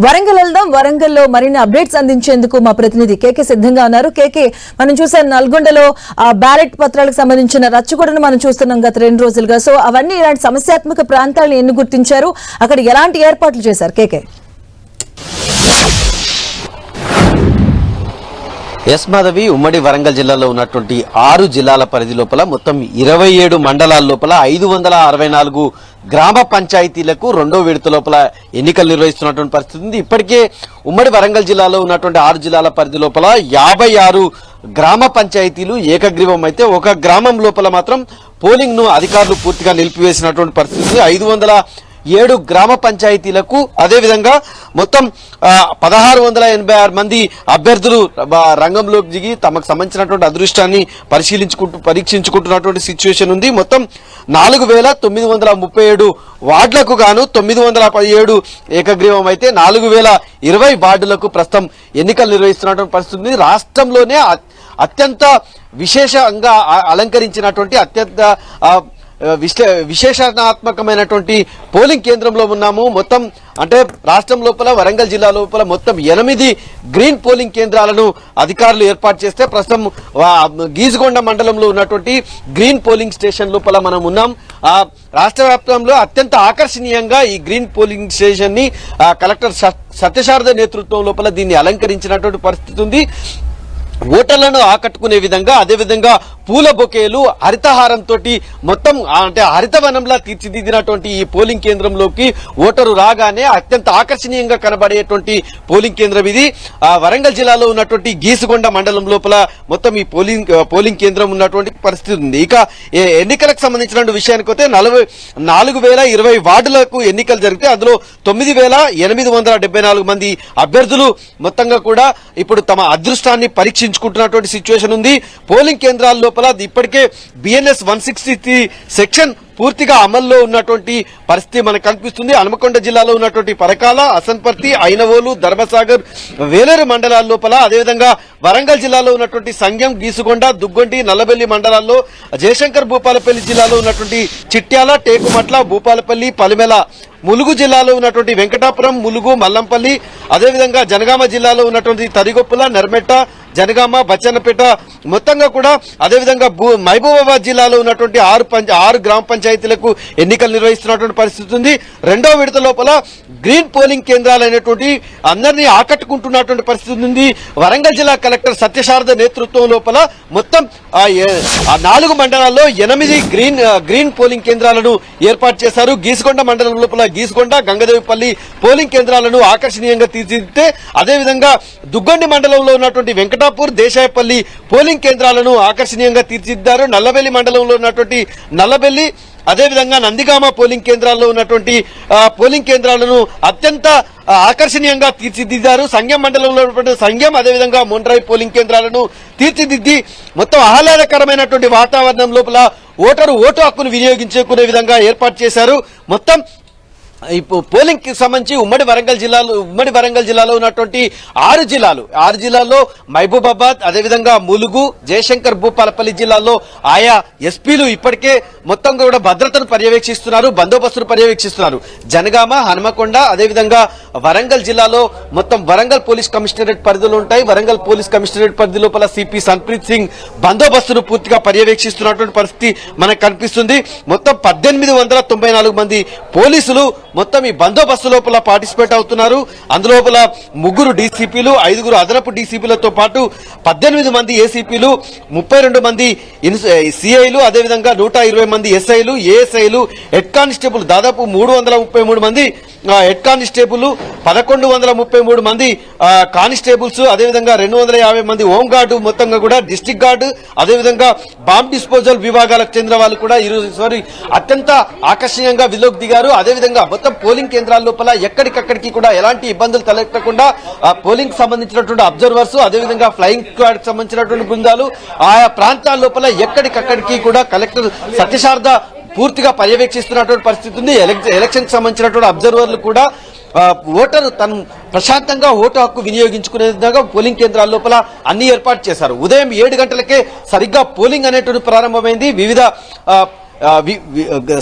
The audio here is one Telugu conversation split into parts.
వరంగల్ వెళ్దాం. వరంగల్లో మరిన్ని అప్డేట్స్ అందించేందుకు మా ప్రతినిధి కేకే సిద్ధంగా ఉన్నారు. కేకే, మనం చూసాం నల్గొండలో బ్యాలెట్ పత్రాలకు సంబంధించిన రచ్చగొడను మనం చూస్తున్నాం గత 2 రోజులుగా. సో అవన్నీ ఇలాంటి సమస్యాత్మక ప్రాంతాలను ఎన్ని గుర్తించారు, అక్కడ ఎలాంటి ఏర్పాట్లు చేశారు కేకే? ఎస్ మాధవి, ఉమ్మడి వరంగల్ జిల్లాలో ఉన్నటువంటి 6 జిల్లాల పరిధి లోపల మొత్తం 27 మండలాల లోపల 564 గ్రామ పంచాయతీలకు 2వ విడత లోపల ఎన్నికలు నిర్వహిస్తున్నటువంటి పరిస్థితి ఉంది. ఇప్పటికే ఉమ్మడి వరంగల్ జిల్లాలో ఉన్నటువంటి 6 జిల్లాల పరిధి లోపల 56 గ్రామ పంచాయతీలు ఏకగ్రీవం అయితే, ఒక గ్రామం లోపల మాత్రం పోలింగ్ ను అధికారులు పూర్తిగా నిలిపివేసినటువంటి పరిస్థితి. 507 గ్రామ పంచాయతీలకు అదేవిధంగా మొత్తం 1686 మంది అభ్యర్థులు రంగంలోకి దిగి తమకు సంబంధించినటువంటి అదృష్టాన్ని పరీక్షించుకుంటున్నటువంటి సిచ్యువేషన్ ఉంది. మొత్తం 4937 వార్డులకు గాను 917 ఏకగ్రీవం అయితే 4020 వార్డులకు ప్రస్తుతం ఎన్నికలు నిర్వహిస్తున్నటువంటి పరిస్థితి ఉంది. రాష్ట్రంలోనే అత్యంత విశేషంగా అలంకరించినటువంటి అత్యంత విశేషణాత్మకమైనటువంటి పోలింగ్ కేంద్రంలో ఉన్నాము. మొత్తం అంటే రాష్ట్రం లోపల వరంగల్ జిల్లా లోపల మొత్తం 8 గ్రీన్ పోలింగ్ కేంద్రాలను అధికారులు ఏర్పాటు చేస్తే ప్రస్తుతం గీసుగొండ మండలంలో ఉన్నటువంటి గ్రీన్ పోలింగ్ స్టేషన్ లోపల మనం ఉన్నాం. రాష్ట్ర వ్యాప్తంలో అత్యంత ఆకర్షణీయంగా ఈ గ్రీన్ పోలింగ్ స్టేషన్ ని కలెక్టర్ సత్యశారద నేతృత్వం లోపల దీన్ని అలంకరించినటువంటి పరిస్థితి ఉంది. ఓటర్లను ఆకట్టుకునే విధంగా అదేవిధంగా పూల బొకేలు హరితహారంతో మొత్తం అంటే హరితవనంలా తీర్చిదిద్దినటువంటి ఈ పోలింగ్ కేంద్రంలోకి ఓటరు రాగానే అత్యంత ఆకర్షణీయంగా కనబడేటువంటి పోలింగ్ కేంద్రం ఇది. వరంగల్ జిల్లాలో ఉన్నటువంటి గీసుగొండ మండలం లోపల మొత్తం ఈ పోలింగ్ కేంద్రం ఉన్నటువంటి పరిస్థితి ఉంది. ఇక ఎన్నికలకు సంబంధించిన విషయానికి వస్తే 4020 వార్డులకు ఎన్నికలు జరిగితే అందులో 9874 మంది అభ్యర్థులు మొత్తంగా కూడా ఇప్పుడు తమ అదృష్టాన్ని పరీక్షించుకుంటున్నటువంటి సిచ్యువేషన్ ఉంది. పోలింగ్ కేంద్రాల లోపల ఇప్పటికే BNS 163 సెక్షన్ పూర్తిగా అమల్లో ఉన్నటువంటి పరిస్థితి మనకు కనిపిస్తుంది. హనుమకొండ జిల్లాలో ఉన్నటువంటి పరకాల, అసన్పర్తి, ఐనవోలు, ధర్మసాగర్, వేలేరు మండలాల లోపల అదేవిధంగా వరంగల్ జిల్లాలో ఉన్నటువంటి సంగం, గీసుగొండ, దుగ్గొండి, నల్లబెల్లి మండలాల్లో, జయశంకర్ భూపాలపల్లి జిల్లాలో ఉన్నటువంటి చిట్యాల, టేకుమట్ల, భూపాలపల్లి, పలిమెల, ములుగు జిల్లాలో ఉన్నటువంటి వెంకటాపురం, ములుగు, మల్లంపల్లి, అదేవిధంగా జనగామ జిల్లాలో ఉన్నటువంటి తరిగొప్పుల, నెర్మెట్ట, జనగామ, బచ్చన్నపేట మొత్తంగా కూడా అదేవిధంగా మహబూబాబాద్ జిల్లాలో ఉన్నటువంటి 6 గ్రామ పంచాయతీలకు ఎన్నికలు నిర్వహిస్తున్నటువంటి పరిస్థితి ఉంది. 2వ విడత లోపల గ్రీన్ పోలింగ్ కేంద్రాలైనటువంటి అందరినీ ఆకట్టుకుంటున్నటువంటి పరిస్థితి ఉంది. వరంగల్ జిల్లా కలెక్టర్ సత్యశారద నేతృత్వం లోపల మొత్తం 4 మండలాల్లో 8 గ్రీన్ పోలింగ్ కేంద్రాలను ఏర్పాటు చేశారు. గీసుగొండ మండలం లోపల గీసుగొండ, గంగదేవిపల్లి పోలింగ్ కేంద్రాలను ఆకర్షణీయంగా తీర్చిదిద్దితే అదేవిధంగా దుగ్గొండి మండలంలో ఉన్నటువంటి వెంకటాపూర్, దేశాయపల్లి పోలింగ్ కేంద్రాలను ఆకర్షణీయంగా తీర్చిదిద్దారు. నల్లబెల్లి మండలంలో ఉన్నటువంటి నల్లబెల్లి అదేవిధంగా నందిగామ పోలింగ్ కేంద్రాల్లో ఉన్నటువంటి పోలింగ్ కేంద్రాలను అత్యంత ఆకర్షణీయంగా తీర్చిదిద్దారు. సంగం మండలంలో ఉన్నటువంటి సంగం అదేవిధంగా మొండ్రాయి పోలింగ్ కేంద్రాలను తీర్చిదిద్ది మొత్తం ఆహ్లాదకరమైనటువంటి వాతావరణం లోపల ఓటు హక్కును వినియోగించుకునే విధంగా ఏర్పాటు చేశారు. మొత్తం పోలింగ్ కి సంబంధించి ఉమ్మడి వరంగల్ జిల్లాలో ఉన్నటువంటి 6 జిల్లాల్లో మహబూబాబాద్ అదేవిధంగా ములుగు, జయశంకర్ భూపాలపల్లి జిల్లాల్లో ఆయా ఎస్పీలు ఇప్పటికే మొత్తం కూడా భద్రతను పర్యవేక్షిస్తున్నారు, బందోబస్తును పర్యవేక్షిస్తున్నారు. జనగామ, హనుమకొండ అదేవిధంగా వరంగల్ జిల్లాలో మొత్తం వరంగల్ పోలీస్ కమిషనరేట్ పరిధిలో ఉంటాయి. వరంగల్ పోలీస్ కమిషనరేట్ పరిధి లోపల సిపి సన్ప్రీత్ సింగ్ బందోబస్తును పూర్తిగా పర్యవేక్షిస్తున్నటువంటి పరిస్థితి మనకు కనిపిస్తుంది. మొత్తం 1894 మంది పోలీసులు మొత్తం ఈ బందోబస్తు లోపల పార్టిసిపేట్ అవుతున్నారు. అందులోపల 3 డీసీపీలు, 5 అదనపు డీసీపీలతో పాటు 18 మంది ఏసీపీలు, 32 మంది సిఐలు అదేవిధంగా 120 మంది ఎస్ఐలు, ఏఎస్ఐలు, హెడ్ కానిస్టేబుల్ దాదాపు 333 మంది హెడ్ కానిస్టేబుల్, 1133 మంది కానిస్టేబుల్స్ అదేవిధంగా 250 మంది హోంగార్డు మొత్తంగా కూడా డిస్ట్రిక్ట్ గార్డు అదేవిధంగా బాంబ్ డిస్పోజల్ విభాగాలకు చెందిన వాళ్ళు కూడా ఈరోజు అత్యంత ఆకర్షణీయంగా విధులకు దిగారు. అదేవిధంగా మొత్తం పోలింగ్ కేంద్రాల లోపల ఎక్కడికక్కడికి కూడా ఎలాంటి ఇబ్బందులు తలెత్తకుండా పోలింగ్ సంబంధించినటువంటి అబ్జర్వర్స్ అదేవిధంగా ఫ్లయింగ్ స్క్వాడ్ సంబంధించినటువంటి బృందాలు ఆయా ప్రాంతాల లోపల ఎక్కడికక్కడికి కూడా కలెక్టర్ సత్యశారద పూర్తిగా పర్యవేక్షిస్తున్నటువంటి పరిస్థితి ఉంది. ఎలక్షన్ సంబంధించినటువంటి అబ్జర్వర్లు కూడా ఓటరు తను ప్రశాంతంగా ఓటు హక్కు వినియోగించుకునే విధంగా పోలింగ్ కేంద్రాల లోపల అన్ని ఏర్పాటు చేశారు. ఉదయం 7 గంటలకే సరిగ్గా పోలింగ్ అనేటువంటి ప్రారంభమైంది. వివిధ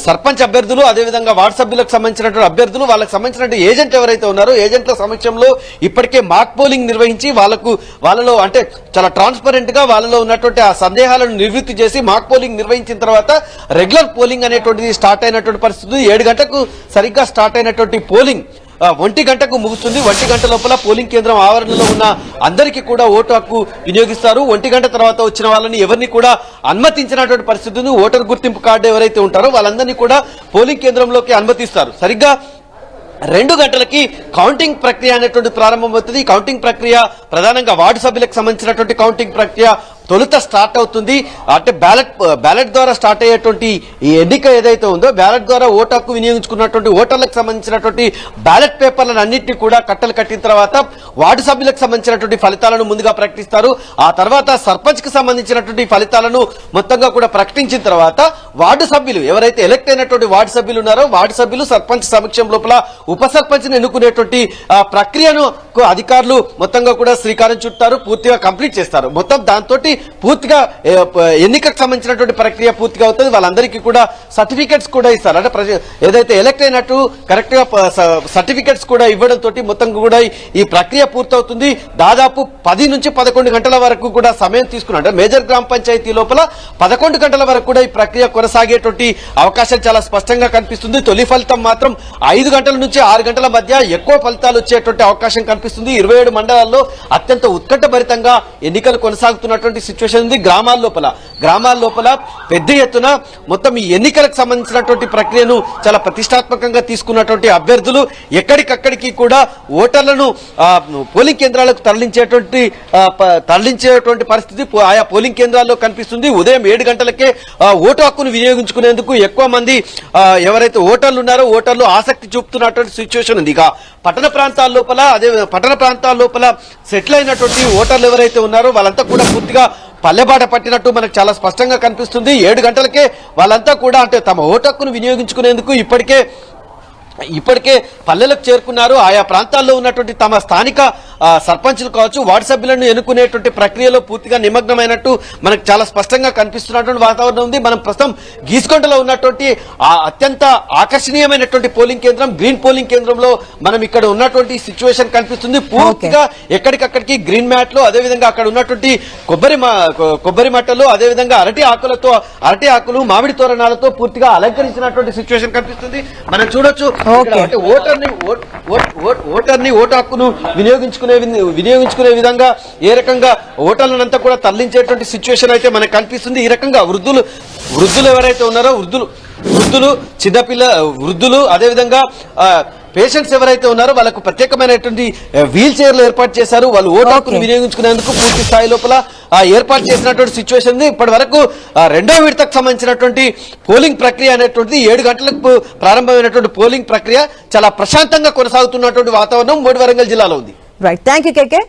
సర్పంచ్ అభ్యర్థులు అదేవిధంగా వార్డు సభ్యులకు సంబంధించినటువంటి అభ్యర్థులు వాళ్ళకి సంబంధించిన ఏజెంట్ ఎవరైతే ఉన్నారో ఏజెంట్ల సమక్షంలో ఇప్పటికే మాక్ పోలింగ్ నిర్వహించి వాళ్ళలో అంటే చాలా ట్రాన్స్పరెంట్ గా వాళ్ళలో ఉన్నటువంటి ఆ సందేహాలను నివృత్తి చేసి మాక్ పోలింగ్ నిర్వహించిన తర్వాత రెగ్యులర్ పోలింగ్ అనేటువంటిది స్టార్ట్ అయినటువంటి పరిస్థితి 7 గంటలకు సరిగ్గా స్టార్ట్ అయినటువంటి పోలింగ్ 1 గంటకు ముగుస్తుంది. 1 గంట లోపల పోలింగ్ కేంద్రం ఆవరణలో ఉన్న అందరికీ కూడా ఓటు హక్కు వినియోగిస్తారు. 1 గంట తర్వాత వచ్చిన వాళ్ళని ఎవరిని కూడా అనుమతించినటువంటి పరిస్థితి ఉంది. ఓటర్ గుర్తింపు కార్డు ఎవరైతే ఉంటారో వాళ్ళందరినీ కూడా పోలింగ్ కేంద్రంలోకి అనుమతిస్తారు. సరిగ్గా 2 గంటలకి కౌంటింగ్ ప్రక్రియ అనేటువంటి ప్రారంభమవుతుంది. ఈ కౌంటింగ్ ప్రక్రియ ప్రధానంగా వార్డు సభ్యులకు సంబంధించినటువంటి కౌంటింగ్ ప్రక్రియ తొలుత స్టార్ట్ అవుతుంది. అంటే బ్యాలెట్ ద్వారా స్టార్ట్ అయ్యేటువంటి ఈ ఎన్నిక ఏదైతే ఉందో బ్యాలెట్ ద్వారా ఓటు హక్కు వినియోగించుకున్నటువంటి ఓటర్లకు సంబంధించినటువంటి బ్యాలెట్ పేపర్లను అన్నింటినీ కూడా కట్టలు కట్టిన తర్వాత వార్డు సభ్యులకు సంబంధించినటువంటి ఫలితాలను ముందుగా ప్రకటిస్తారు. ఆ తర్వాత సర్పంచ్ కి సంబంధించినటువంటి ఫలితాలను మొత్తంగా కూడా ప్రకటించిన తర్వాత వార్డు సభ్యులు ఎవరైతే ఎలక్ట్ అయినటువంటి వార్డు సభ్యులు ఉన్నారో వార్డు సభ్యులు సర్పంచ్ సమక్షం లోపల ఉప సర్పంచ్ ని ఎన్నుకునేటువంటి ప్రక్రియను అధికారులు మొత్తంగా కూడా శ్రీకారం చుట్టారు, పూర్తిగా కంప్లీట్ చేస్తారు. మొత్తం దాంతో పూర్తిగా ఎన్నికకు సంబంధించినటువంటి ప్రక్రియ పూర్తిగా అవుతుంది. వాళ్ళందరికీ కూడా సర్టిఫికెట్స్ కూడా ఇస్తారు. అంటే ఏదైతే ఎలక్ట్ అయినట్టు కరెక్ట్ గా సర్టిఫికెట్స్ కూడా ఇవ్వడంతో మొత్తం కూడా ఈ ప్రక్రియ పూర్తవుతుంది. దాదాపు 10 నుంచి 11 గంటల వరకు కూడా సమయం తీసుకున్నారు. అంటే మేజర్ గ్రామ పంచాయతీ లోపల 11 గంటల వరకు కూడా ఈ ప్రక్రియ కొనసాగేటువంటి అవకాశాలు చాలా స్పష్టంగా కనిపిస్తుంది. తొలి ఫలితం మాత్రం 5 గంటల నుంచి 6 గంటల మధ్య ఎక్కువ ఫలితాలు వచ్చేటువంటి అవకాశం కనిపిస్తుంది. 27 మండలాల్లో అత్యంత ఉత్కంఠభరితంగా ఎన్నికలు కొనసాగుతున్నటువంటి సిచ్యువేషన్ ఉంది. గ్రామాల లోపల పెద్ద ఎత్తున మొత్తం ఈ ఎన్నికలకు సంబంధించినటువంటి ప్రక్రియను చాలా ప్రతిష్టాత్మకంగా తీసుకున్నటువంటి అభ్యర్థులు ఎక్కడికక్కడికి కూడా ఓటర్లను పోలింగ్ కేంద్రాలకు తరలించేటువంటి పరిస్థితి ఆయా పోలింగ్ కేంద్రాల్లో కనిపిస్తుంది. ఉదయం 7 గంటలకే ఓటు హక్కును వినియోగించుకునేందుకు ఎక్కువ మంది ఎవరైతే ఓటర్లు ఉన్నారో ఓటర్లు ఆసక్తి చూపుతున్నటువంటి సిచ్యువేషన్ ఉంది. ఇక పట్టణ ప్రాంతాల లోపల సెటిల్ అయినటువంటి ఓటర్లు ఎవరైతే ఉన్నారో వాళ్ళంతా కూడా పూర్తిగా పల్లెబాట పట్టినట్టు మనకు చాలా స్పష్టంగా కనిపిస్తుంది. 7 గంటలకే వాళ్ళంతా కూడా అంటే తమ ఓటు హక్కును వినియోగించుకునేందుకు ఇప్పటికే పల్లెలకు చేరుకున్నారు. ఆయా ప్రాంతాల్లో ఉన్నటువంటి తమ స్థానిక సర్పంచులు కావచ్చు వార్డు సభ్యులను ఎన్నుకునేటువంటి ప్రక్రియలో పూర్తిగా నిమగ్నమైనట్టు మనకు చాలా స్పష్టంగా కనిపిస్తున్నటువంటి వాతావరణం ఉంది. మనం ప్రస్తుతం గీసుకొండలో ఉన్నటువంటి అత్యంత ఆకర్షణీయమైనటువంటి పోలింగ్ కేంద్రం గ్రీన్ పోలింగ్ కేంద్రంలో మనం ఇక్కడ ఉన్నటువంటి సిచ్యువేషన్ కనిపిస్తుంది. పూర్తిగా ఎక్కడికక్కడికి గ్రీన్ మ్యాట్లు అదేవిధంగా అక్కడ ఉన్నటువంటి కొబ్బరి మట్టలు అదేవిధంగా అరటి ఆకులు మామిడి తోరణాలతో పూర్తిగా అలంకరించినటువంటి సిచ్యువేషన్ కనిపిస్తుంది. మనం చూడొచ్చు అంటే ఓటర్ని ఓటు హక్కును వినియోగించుకునే విధంగా ఏ రకంగా ఓటర్లంతా కూడా తరలించేటువంటి సిచ్యువేషన్ అయితే మనకు కనిపిస్తుంది. ఈ రకంగా వృద్ధులు ఎవరైతే ఉన్నారో వృద్ధులు అదేవిధంగా పేషెంట్స్ ఎవరైతే ఉన్నారో వాళ్ళకు ప్రత్యేకమైనటువంటి వీల్ చైర్లు ఏర్పాటు చేశారు. వాళ్ళు ఓటు హక్కును వినియోగించుకునేందుకు పూర్తి స్థాయి లోపల ఏర్పాటు చేసినటువంటి సిచ్యువేషన్ ఉంది. ఇప్పటి వరకు 2వ విడతకు సంబంధించినటువంటి పోలింగ్ ప్రక్రియ అనేటువంటిది 7 గంటలకు ప్రారంభమైనటువంటి పోలింగ్ ప్రక్రియ చాలా ప్రశాంతంగా కొనసాగుతున్నటువంటి వాతావరణం వరంగల్ జిల్లాలో ఉంది. Right, thank you KK.